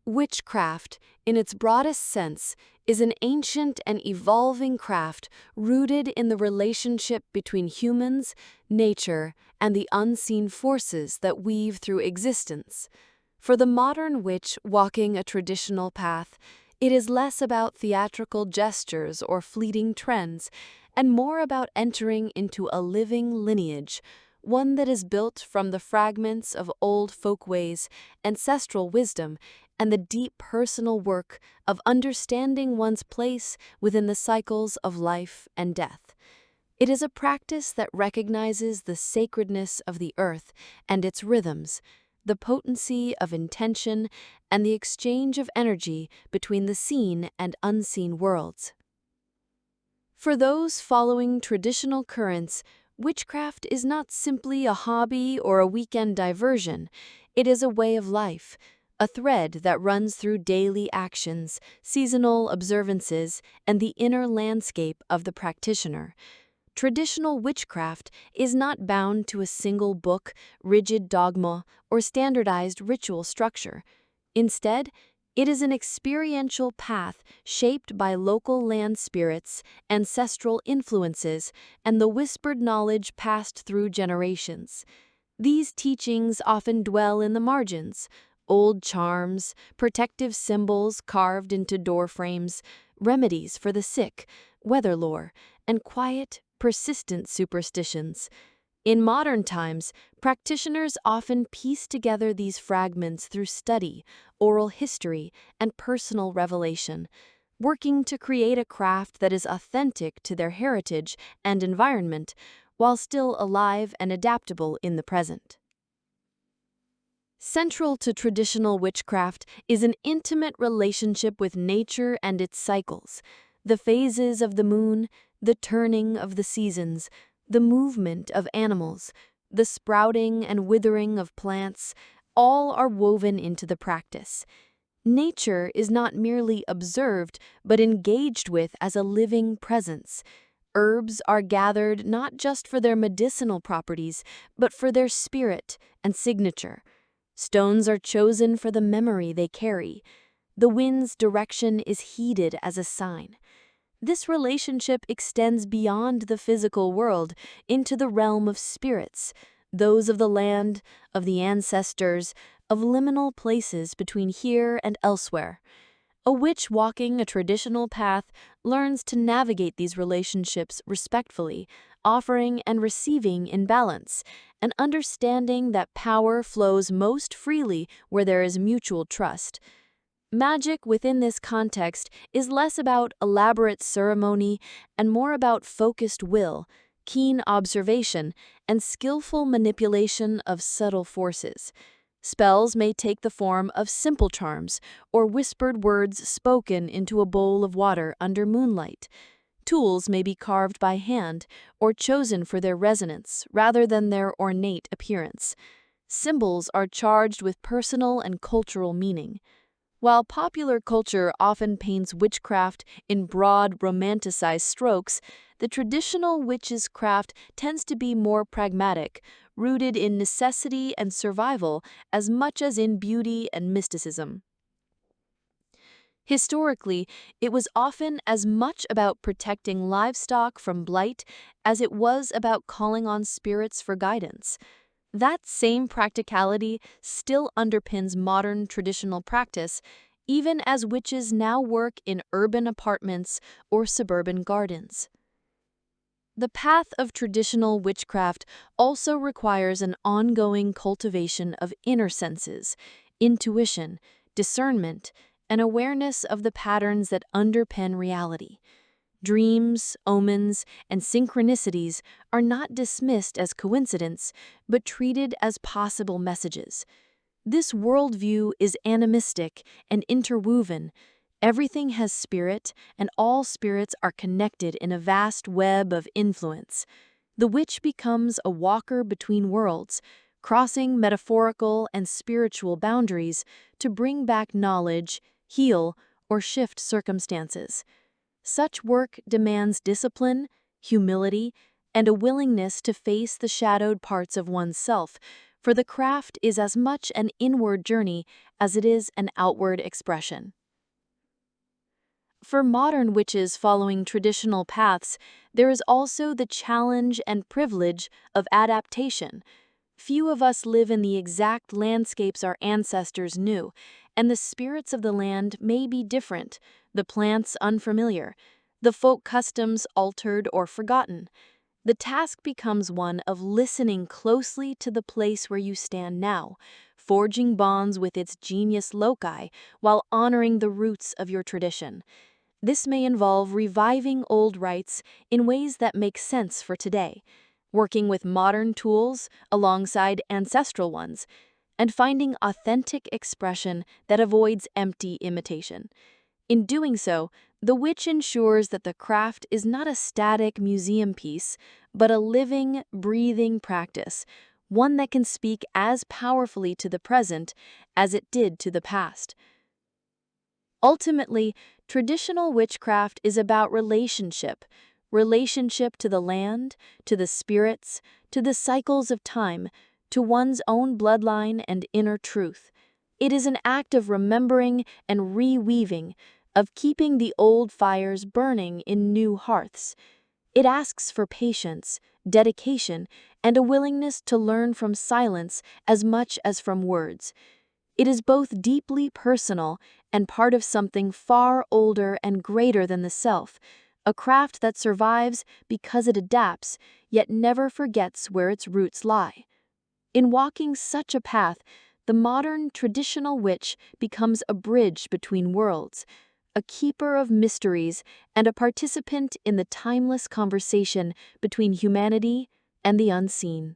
Witchcraft, in its broadest sense, is an ancient and evolving craft rooted in the relationship between humans, nature, and the unseen forces that weave through existence. For the modern witch walking a traditional path, it is less about theatrical gestures or fleeting trends, and more about entering into a living lineage, one that is built from the fragments of old folkways, ancestral wisdom, and the deep personal work of understanding one's place within the cycles of life and death. It is a practice that recognizes the sacredness of the earth and its rhythms, the potency of intention, and the exchange of energy between the seen and unseen worlds. For those following traditional currents, witchcraft is not simply a hobby or a weekend diversion. It is a way of life, a thread that runs through daily actions, seasonal observances, and the inner landscape of the practitioner. Traditional witchcraft is not bound to a single book, rigid dogma, or standardized ritual structure. Instead, it is an experiential path shaped by local land spirits, ancestral influences, and the whispered knowledge passed through generations. These teachings often dwell in the margins: old charms, protective symbols carved into doorframes, remedies for the sick, weather lore, and quiet, persistent superstitions. In modern times, practitioners often piece together these fragments through study, oral history, and personal revelation, working to create a craft that is authentic to their heritage and environment, while still alive and adaptable in the present. Central to traditional witchcraft is an intimate relationship with nature and its cycles. The phases of the moon, the turning of the seasons, the movement of animals, the sprouting and withering of plants, all are woven into the practice. Nature is not merely observed, but engaged with as a living presence. Herbs are gathered not just for their medicinal properties, but for their spirit and signature. Stones are chosen for the memory they carry. The wind's direction is heeded as a sign. This relationship extends beyond the physical world into the realm of spirits, those of the land, of the ancestors, of liminal places between here and elsewhere. A witch walking a traditional path learns to navigate these relationships respectfully, offering and receiving in balance, and understanding that power flows most freely where there is mutual trust. Magic within this context is less about elaborate ceremony and more about focused will, keen observation, and skillful manipulation of subtle forces. Spells may take the form of simple charms or whispered words spoken into a bowl of water under moonlight. Tools may be carved by hand or chosen for their resonance rather than their ornate appearance. Symbols are charged with personal and cultural meaning. While popular culture often paints witchcraft in broad, romanticized strokes, the traditional witch's craft tends to be more pragmatic, rooted in necessity and survival as much as in beauty and mysticism. Historically, it was often as much about protecting livestock from blight as it was about calling on spirits for guidance. That same practicality still underpins modern traditional practice, even as witches now work in urban apartments or suburban gardens. The path of traditional witchcraft also requires an ongoing cultivation of inner senses, intuition, discernment, and awareness of the patterns that underpin reality. Dreams, omens, and synchronicities are not dismissed as coincidence, but treated as possible messages. This worldview is animistic and interwoven. Everything has spirit, and all spirits are connected in a vast web of influence. The witch becomes a walker between worlds, crossing metaphorical and spiritual boundaries to bring back knowledge, heal, or shift circumstances. Such work demands discipline, humility, and a willingness to face the shadowed parts of oneself, for the craft is as much an inward journey as it is an outward expression. For modern witches following traditional paths, there is also the challenge and privilege of adaptation. Few of us live in the exact landscapes our ancestors knew, and the spirits of the land may be different, the plants unfamiliar, the folk customs altered or forgotten. The task becomes one of listening closely to the place where you stand now, forging bonds with its genius loci while honoring the roots of your tradition. This may involve reviving old rites in ways that make sense for today, working with modern tools alongside ancestral ones, and finding authentic expression that avoids empty imitation. In doing so, the witch ensures that the craft is not a static museum piece, but a living, breathing practice, one that can speak as powerfully to the present as it did to the past. Ultimately, traditional witchcraft is about relationship to the land, to the spirits, to the cycles of time, to one's own bloodline and inner truth. It is an act of remembering and reweaving, of keeping the old fires burning in new hearths. It asks for patience, dedication, and a willingness to learn from silence as much as from words. It is both deeply personal and part of something far older and greater than the self, a craft that survives because it adapts, yet never forgets where its roots lie. In walking such a path, the modern traditional witch becomes a bridge between worlds, a keeper of mysteries and a participant in the timeless conversation between humanity and the unseen.